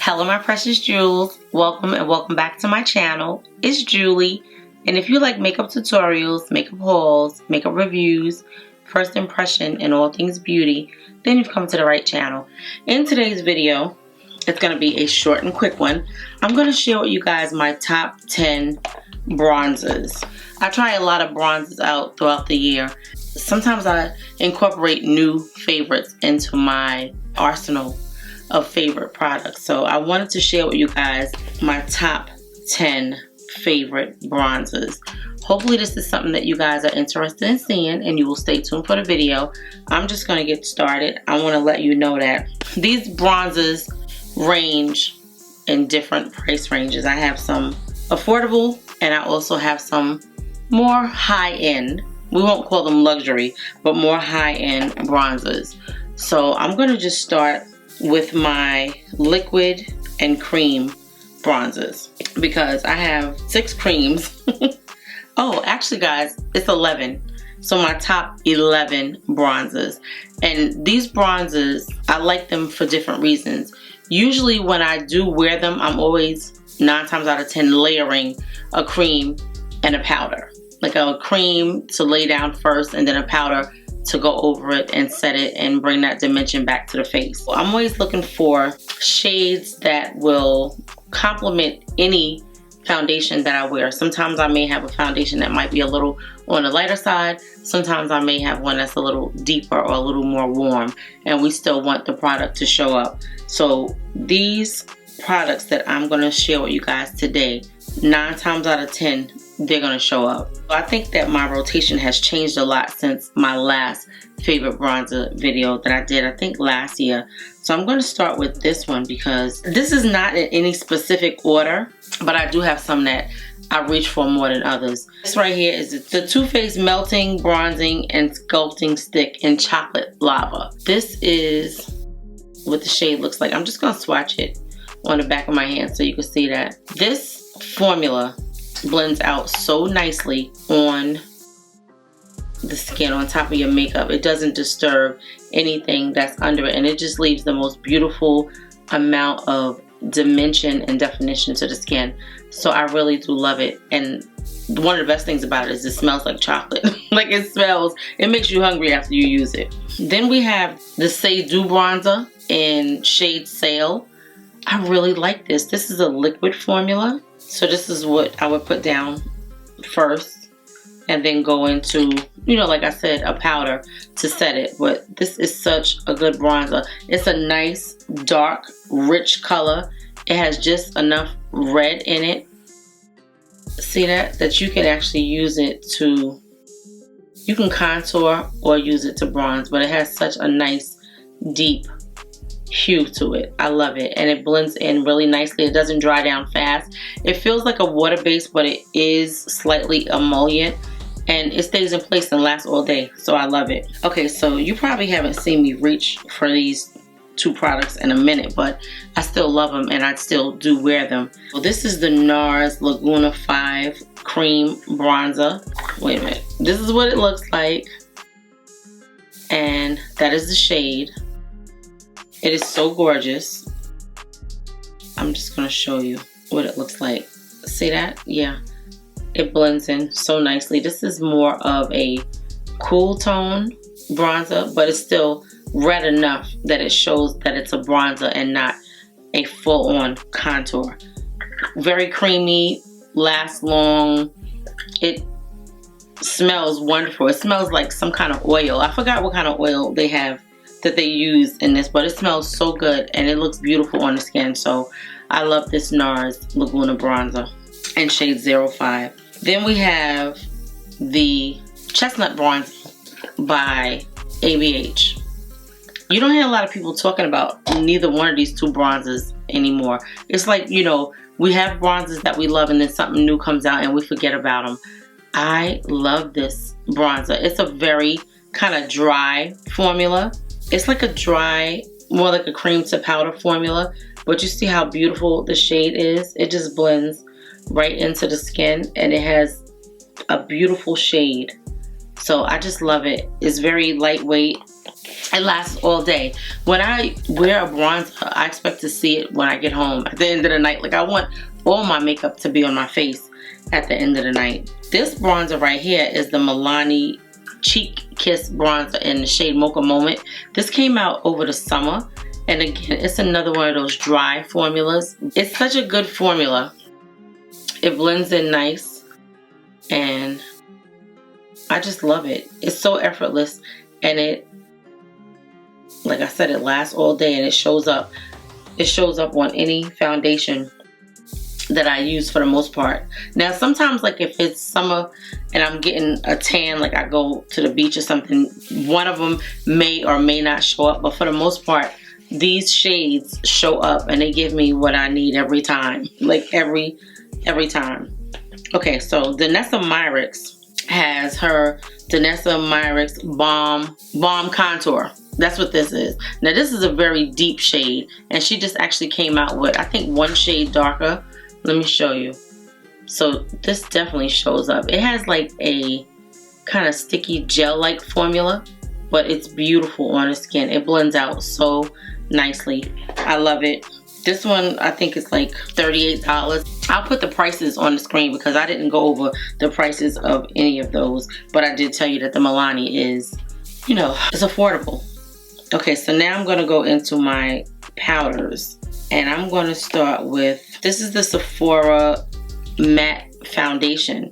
Hello my precious jewels, welcome and welcome back to my channel. It's Julie, and if you like makeup tutorials, makeup hauls, makeup reviews, first impression and all things beauty, then you've come to the right channel. In today's video, it's going to be a short and quick one. I'm going to share with you guys my top 10 bronzers. I try a lot of bronzers out throughout the year. Sometimes I incorporate new favorites into my arsenal of favorite products. So I wanted to share with you guys my top 10 favorite bronzers. Hopefully this is something that you guys are interested in seeing and you will stay tuned for the video. I'm just going to get started. I want to let you know that these bronzers range in different price ranges. I have some affordable and I also have some more high-end. We won't call them luxury, but more high-end bronzers. So I'm going to just start with my liquid and cream bronzers because I have 6 creams. Oh, actually guys, it's 11. So my top 11 bronzers. And these bronzers, I like them for different reasons. Usually when I do wear them, I'm always 9 times out of 10 layering a cream and a powder. Like a cream to lay down first and then a powder to go over it and set it and bring that dimension back to the face. I'm always looking for shades that will complement any foundation that I wear. Sometimes I may have a foundation that might be a little on the lighter side. Sometimes I may have one that's a little deeper or a little more warm, and we still want the product to show up. So these products that I'm going to share with you guys today, 9 times out of 10, they're going to show up. I think that my rotation has changed a lot since my last favorite bronzer video that I did, I think last year. So I'm going to start with this one because this is not in any specific order, but I do have some that I reach for more than others. This right here is the Too Faced Melting, Bronzing, and Sculpting Stick in Chocolate Lava. This is what the shade looks like. I'm just going to swatch it on the back of my hand so you can see that. This formula blends out so nicely on the skin, on top of your makeup. It doesn't disturb anything that's under it, and it just leaves the most beautiful amount of dimension and definition to the skin. So I really do love it, and one of the best things about it is it smells like chocolate. Like it makes you hungry after you use it. Then we have the Say Do bronzer in shade Sail. I really like this. This is a liquid formula. So this is what I would put down first and then go into, you know, like I said, a powder to set it. But this is such a good bronzer. It's a nice, dark, rich color. It has just enough red in it. See that? That you can actually use it to, you can contour or use it to bronze. But it has such a nice, deep hue to it. I love it, and it blends in really nicely. It doesn't dry down fast. It feels like a water base, but it is slightly emollient, and it stays in place and lasts all day. So I love it. Okay, so you probably haven't seen me reach for these 2 products in a minute, but I still love them and I still do wear them. Well, this is the NARS Laguna 5 Cream Bronzer. Wait a minute. This is what it looks like, and that is the shade. It is so gorgeous. I'm just going to show you what it looks like. See that? Yeah. It blends in so nicely. This is more of a cool tone bronzer, but it's still red enough that it shows that it's a bronzer and not a full-on contour. Very creamy, lasts long. It smells wonderful. It smells like some kind of oil. I forgot what kind of oil they have that they use in this, but it smells so good and it looks beautiful on the skin. So I love this NARS Laguna bronzer in shade 05. Then we have the Chestnut Bronzer by ABH. You don't hear a lot of people talking about neither one of these 2 bronzers anymore. It's like, you know, we have bronzers that we love and then something new comes out and we forget about them. I love this bronzer. It's a very kind of dry formula. It's like a dry, more like a cream to powder formula, but you see how beautiful the shade is? It just blends right into the skin and it has a beautiful shade. So I just love it. It's very lightweight. It lasts all day. When I wear a bronzer, I expect to see it when I get home at the end of the night. Like, I want all my makeup to be on my face at the end of the night. This bronzer right here is the Milani Cheek Kiss bronzer in the shade Mocha Moment. This came out over the summer, and again, it's another one of those dry formulas. It's such a good formula. It blends in nice, and I just love it. It's so effortless, and it, like I said, it lasts all day, and it shows up. It shows up on any foundation that I use for the most part. Now, sometimes, like if it's summer and I'm getting a tan, like I go to the beach or something, one of them may or may not show up, but for the most part, these shades show up and they give me what I need every time. Like every time. Okay, so Danessa Myricks has her Danessa Myricks Balm Contour. That's what this is. Now, this is a very deep shade, and she just actually came out with, I think, one shade darker. Let me show you. So this definitely shows up. It has like a kind of sticky gel-like formula, but it's beautiful on the skin. It blends out so nicely. I love it. This one, I think it's like $38. I'll put the prices on the screen because I didn't go over the prices of any of those, but I did tell you that the Milani is, you know, it's affordable. Okay, so now I'm gonna go into my powders, and I'm gonna start with, this is the Sephora Matte Foundation.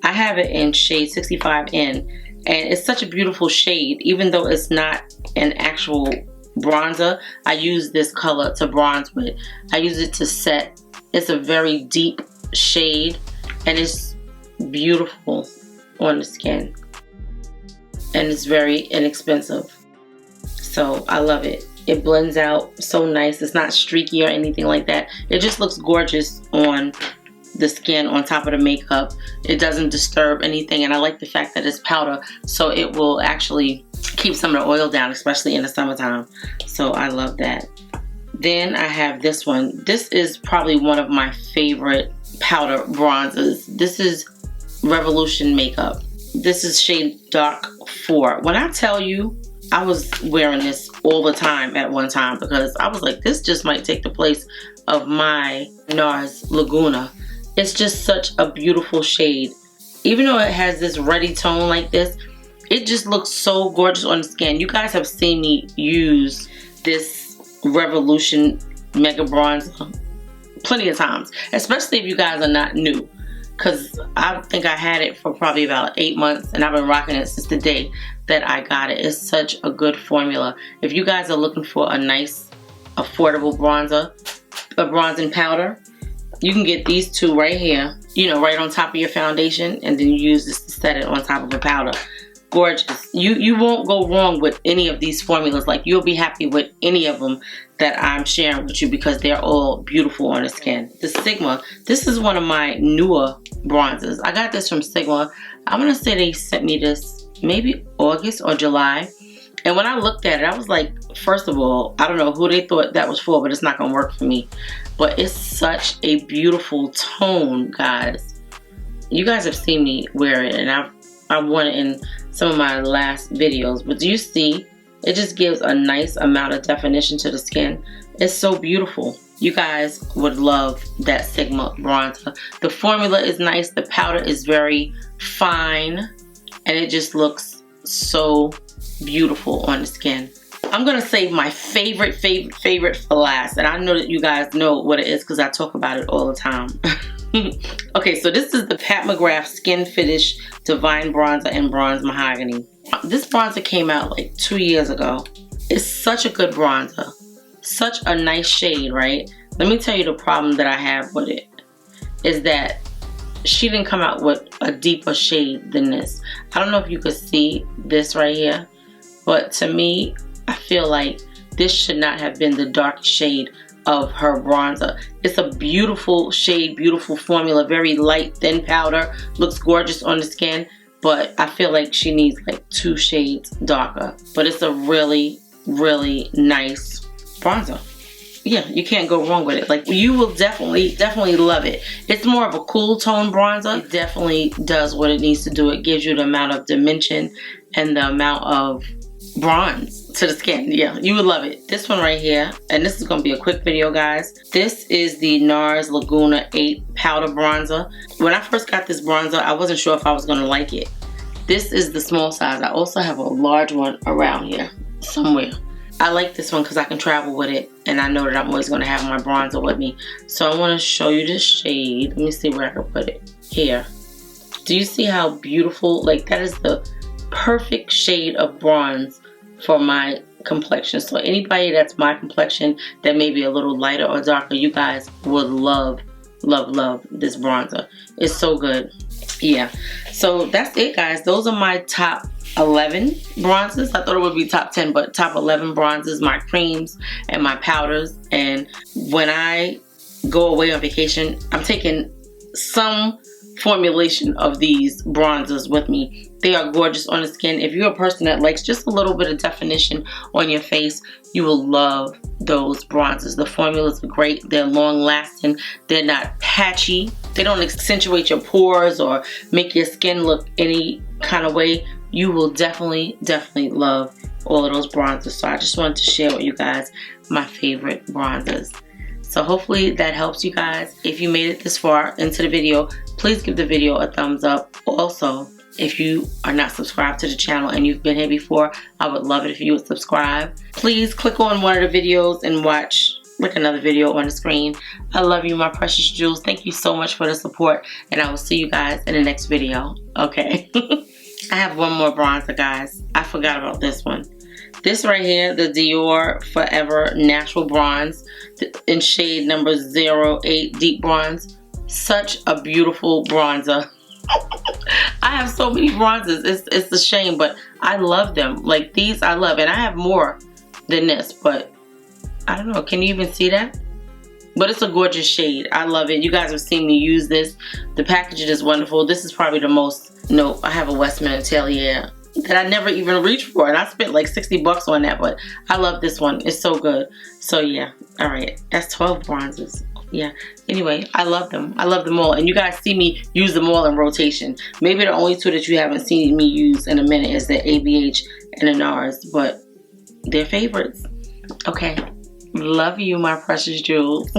I have it in shade 65N, and it's such a beautiful shade. Even though it's not an actual bronzer, I use this color to bronze with. I use it to set. It's a very deep shade, and it's beautiful on the skin, and it's very inexpensive. So I love it. It blends out so nice. It's not streaky or anything like that. It just looks gorgeous on the skin on top of the makeup. It doesn't disturb anything, and I like the fact that it's powder, so it will actually keep some of the oil down, especially in the summertime. So I love that. Then I have this one. This is probably one of my favorite powder bronzers. This is Revolution Makeup. This is shade Dark 4. When I tell you, I was wearing this all the time at one time because I was like, this just might take the place of my NARS Laguna. It's just such a beautiful shade. Even though it has this ruddy tone like this, it just looks so gorgeous on the skin. You guys have seen me use this Revolution Mega Bronzer plenty of times, especially if you guys are not new, because I think I had it for probably about 8 months, and I've been rocking it since the day that I got it. It's such a good formula. If you guys are looking for a nice, affordable bronzer, a bronzing powder, you can get these two right here, you know, right on top of your foundation, and then you use this to set it on top of a powder. Gorgeous. You won't go wrong with any of these formulas. Like, you'll be happy with any of them that I'm sharing with you because they're all beautiful on the skin. The Sigma, this is one of my newer bronzers. I got this from Sigma. I'm gonna say they sent me this maybe August or July. And when I looked at it, I was like, first of all, I don't know who they thought that was for, but it's not gonna work for me. But it's such a beautiful tone, guys. You guys have seen me wear it, and I've worn it in some of my last videos. But do you see? It just gives a nice amount of definition to the skin. It's so beautiful. You guys would love that Sigma bronzer. The formula is nice. The powder is very fine, and it just looks so beautiful on the skin. I'm gonna save my favorite for last, and I know that you guys know what it is because I talk about it all the time. Okay, so this is the Pat McGrath Skin Finish Divine Bronzer in Bronze Mahogany. This bronzer came out like 2 years ago. It's such a good bronzer. Such a nice shade, right? Let me tell you the problem that I have with it is that she didn't come out with a deeper shade than this. I don't know if you could see this right here, but to me, I feel like this should not have been the dark shade of her bronzer. It's a beautiful shade, beautiful formula, very light, thin powder, looks gorgeous on the skin, but I feel like she needs like 2 shades darker. But it's a really, really nice bronzer. Yeah, you can't go wrong with it. Like, you will definitely love it. It's more of a cool tone bronzer. It definitely does what it needs to do. It gives you the amount of dimension and the amount of bronze to the skin. Yeah, you would love it. This one right here, and this is going to be a quick video, guys. This is the NARS Laguna 8 powder bronzer. When I first got this bronzer, I wasn't sure if I was going to like it. This is the small size. I also have a large one around here somewhere. I like this one because I can travel with it, and I know that I'm always going to have my bronzer with me. So I want to show you this shade. Let me see where I can put it. Here. Do you see how beautiful? Like, that is the perfect shade of bronze for my complexion. So anybody that's my complexion that may be a little lighter or darker, you guys would love, love, love this bronzer. It's so good. Yeah, so that's it, guys. Those are my top 11 bronzers. I thought it would be top 10, but top 11 bronzers, my creams and my powders. And when I go away on vacation, I'm taking some formulation of these bronzers with me. They are gorgeous on the skin. If you're a person that likes just a little bit of definition on your face, you will love those bronzers. The formulas are great. They're long lasting. They're not patchy. They don't accentuate your pores or make your skin look any kind of way. You will definitely, definitely love all of those bronzers. So I just wanted to share with you guys my favorite bronzers. So hopefully that helps you guys. If you made it this far into the video, please give the video a thumbs up. Also, if you are not subscribed to the channel and you've been here before, I would love it if you would subscribe. Please click on one of the videos and watch like another video on the screen. I love you, my precious jewels. Thank you so much for the support, and I will see you guys in the next video. Okay. I have one more bronzer, guys. I forgot about this one. This right here, the Dior Forever Natural Bronze in shade number 08 Deep Bronze. Such a beautiful bronzer. I have so many bronzers. It's a shame, but I love them. Like these I love, and I have more than this, but I don't know. Can you even see that? But it's a gorgeous shade. I love it. You guys have seen me use this. The packaging is wonderful. This is probably the most, no, I have a Westman Atelier that I never even reached for, and I spent like 60 bucks on that, but I love this one. It's so good. So yeah, all right, that's 12 bronzers. Yeah, anyway, I love them. I love them all, and you guys see me use them all in rotation. Maybe the only two that you haven't seen me use in a minute is the ABH and the NARS, but they're favorites. Okay, love you, my precious jewels.